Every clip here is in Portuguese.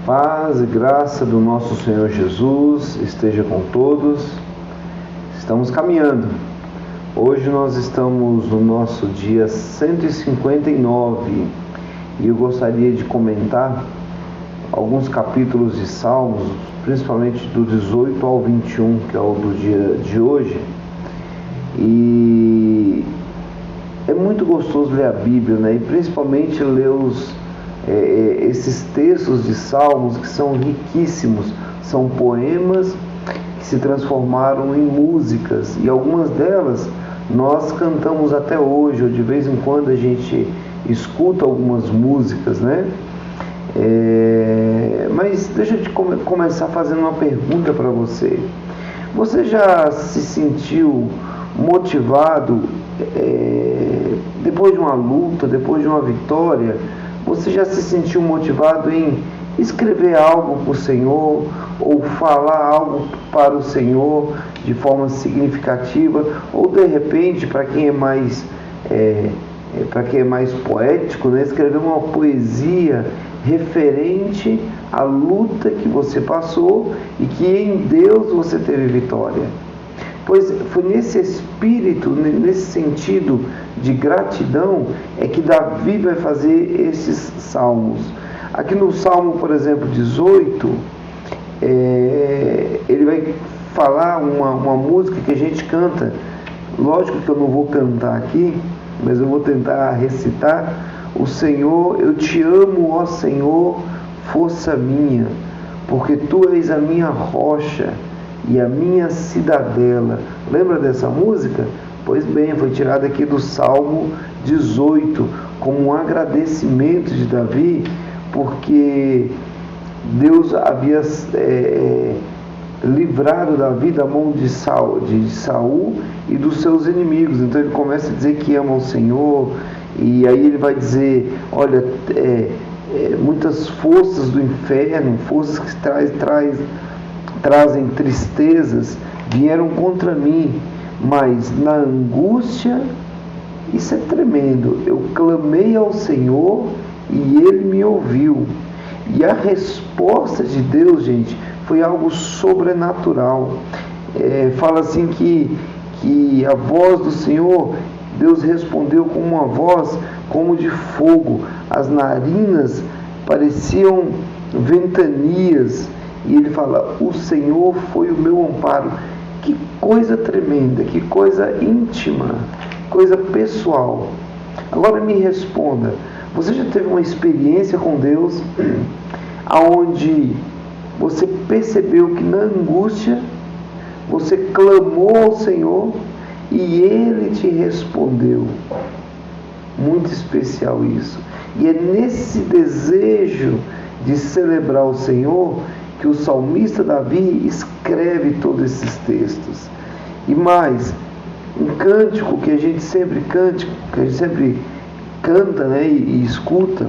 Paz e graça do nosso Senhor Jesus esteja com todos. Estamos caminhando. Hoje nós estamos no nosso dia 159 e eu gostaria de comentar alguns capítulos de Salmos, principalmente do 18 ao 21, que é o do dia de hoje. E é muito gostoso ler a Bíblia, né? E principalmente ler esses textos de Salmos que são riquíssimos, são poemas que se transformaram em músicas, e algumas delas nós cantamos até hoje, ou de vez em quando a gente escuta algumas músicas, né? Mas deixa eu começar fazendo uma pergunta para você. Você já se sentiu motivado depois de uma luta, depois de uma vitória? Você já se sentiu motivado em escrever algo para o Senhor ou falar algo para o Senhor de forma significativa? Ou de repente, para quem é mais poético, né, escrever uma poesia referente à luta que você passou e que em Deus você teve vitória? Pois foi nesse espírito, nesse sentido de gratidão, é que Davi vai fazer esses salmos. Aqui no Salmo, por exemplo, 18, ele vai falar uma música que a gente canta. Lógico que eu não vou cantar aqui, mas eu vou tentar recitar. O Senhor, eu te amo, ó Senhor, força minha, porque tu és a minha rocha e a minha cidadela. Lembra dessa música? Pois bem, foi tirada aqui do Salmo 18, como um agradecimento de Davi, porque Deus havia livrado Davi da mão de Saul e dos seus inimigos. Então ele começa a dizer que ama o Senhor, e aí ele vai dizer, olha, muitas forças do inferno, forças que trazem tristezas, vieram contra mim, mas na angústia, isso é tremendo, eu clamei ao Senhor e Ele me ouviu. E a resposta de Deus, gente, foi algo sobrenatural. Fala assim que a voz do Senhor, Deus respondeu com uma voz como de fogo, as narinas pareciam ventanias, e ele fala, o Senhor foi o meu amparo. Que coisa tremenda, que coisa íntima, coisa pessoal. Agora me responda, você já teve uma experiência com Deus aonde você percebeu que na angústia você clamou ao Senhor e Ele te respondeu? Muito especial isso. E é nesse desejo de celebrar o Senhor que o salmista Davi escreve todos esses textos. E mais, um cântico que a gente sempre canta, né, e escuta: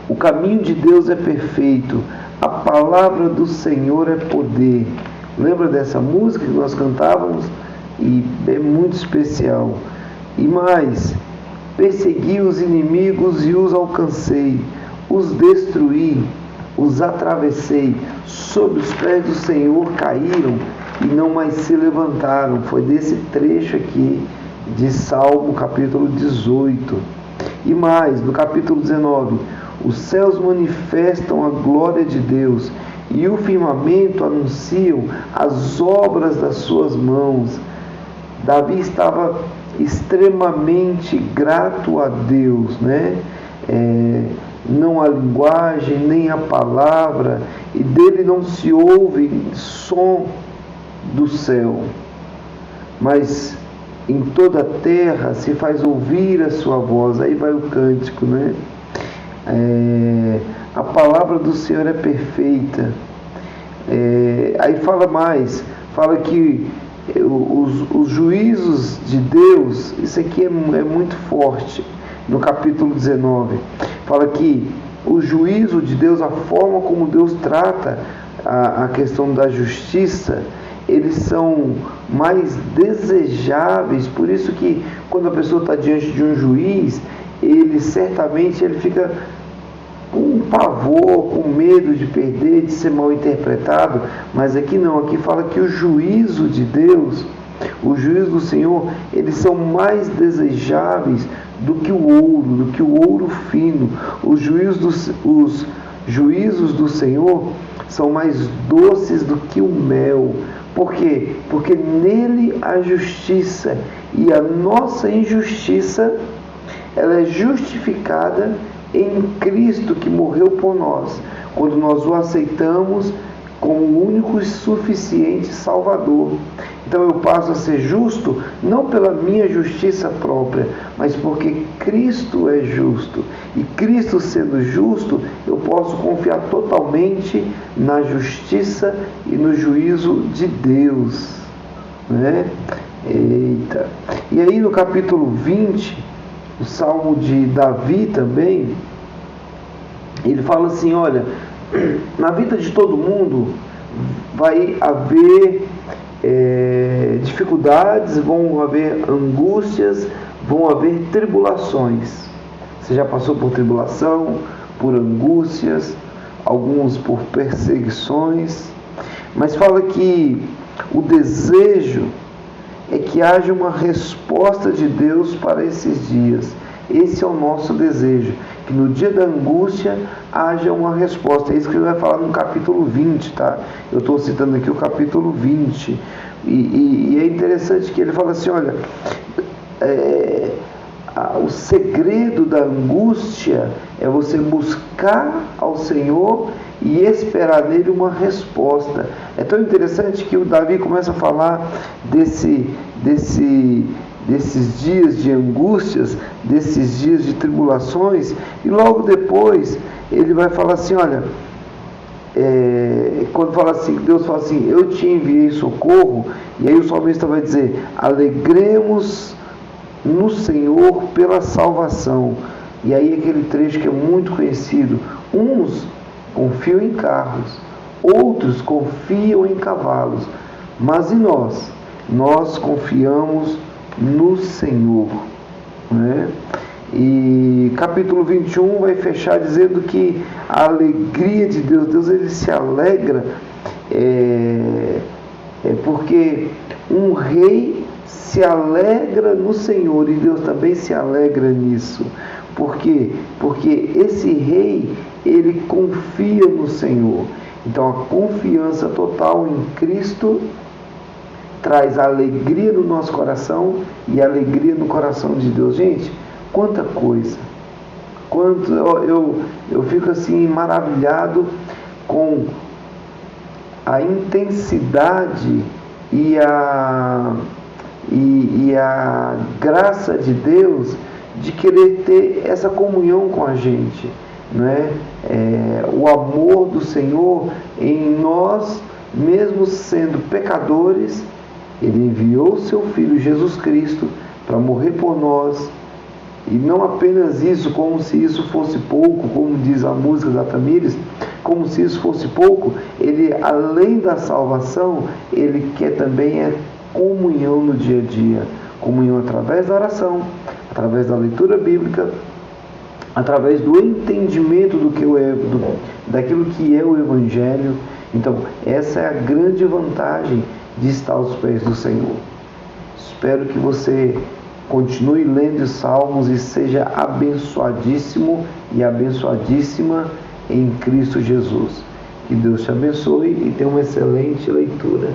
o caminho de Deus é perfeito, a palavra do Senhor é poder. Lembra dessa música que nós cantávamos? E é muito especial. E mais, persegui os inimigos e os alcancei, os destruí, os atravessei, sob os pés do Senhor caíram e não mais se levantaram. Foi desse trecho aqui de Salmo capítulo 18. E mais, no capítulo 19, os céus manifestam a glória de Deus e o firmamento anunciam as obras das suas mãos. Davi estava extremamente grato a Deus, né? Não a linguagem, nem a palavra, e dele não se ouve som do céu, mas em toda a terra se faz ouvir a sua voz. Aí vai o cântico, né? A palavra do Senhor é perfeita. Aí fala mais, fala que os juízos de Deus, isso aqui é muito forte. No capítulo 19, fala que o juízo de Deus, a forma como Deus trata a questão da justiça, eles são mais desejáveis. Por isso que quando a pessoa está diante de um juiz, ele certamente fica com pavor, com medo de perder, de ser mal interpretado, mas aqui não, aqui fala que o juízo de Deus, o juízo do Senhor, eles são mais desejáveis do que o ouro fino. Os juízos do Senhor são mais doces do que o mel. Por quê? Porque nele a justiça, e a nossa injustiça, ela é justificada em Cristo que morreu por nós, quando nós o aceitamos como o único e suficiente Salvador. Então eu passo a ser justo, não pela minha justiça própria, mas porque Cristo é justo. E Cristo sendo justo, eu posso confiar totalmente na justiça e no juízo de Deus, né? Eita! E aí no capítulo 20, o Salmo de Davi também, ele fala assim, olha, na vida de todo mundo vai haver dificuldades, vão haver angústias, vão haver tribulações. Você já passou por tribulação, por angústias, alguns por perseguições, mas fala que o desejo é que haja uma resposta de Deus para esses dias. Esse é o nosso desejo, que no dia da angústia haja uma resposta. É isso que ele vai falar no capítulo 20, tá? Eu estou citando aqui o capítulo 20. E é interessante que ele fala assim, olha, o segredo da angústia é você buscar ao Senhor e esperar nele uma resposta. É tão interessante que o Davi começa a falar desses dias de angústias, desses dias de tribulações, e logo depois ele vai falar assim, olha, quando fala assim, Deus fala assim, eu te enviei socorro, e aí o salmista vai dizer, alegremos no Senhor pela salvação. E aí aquele trecho que é muito conhecido, uns confiam em carros, outros confiam em cavalos, mas e nós? Nós confiamos no Senhor, né? E capítulo 21 vai fechar dizendo que a alegria de Deus ele se alegra, porque um rei se alegra no Senhor, e Deus também se alegra nisso. Por quê? Porque esse rei, ele confia no Senhor. Então a confiança total em Cristo traz alegria no nosso coração e alegria no coração de Deus. Gente, quanta coisa! Eu fico assim maravilhado com a intensidade e a graça de Deus de querer ter essa comunhão com a gente, não é? O amor do Senhor em nós, mesmo sendo pecadores, Ele enviou o seu Filho Jesus Cristo para morrer por nós. E não apenas isso, como se isso fosse pouco, como diz a música da Tamires, como se isso fosse pouco, Ele, além da salvação, Ele quer também comunhão no dia a dia. Comunhão através da oração, através da leitura bíblica, através do entendimento daquilo que é o Evangelho. Então, essa é a grande vantagem de estar aos pés do Senhor. Espero que você continue lendo os Salmos e seja abençoadíssimo e abençoadíssima em Cristo Jesus. Que Deus te abençoe e tenha uma excelente leitura.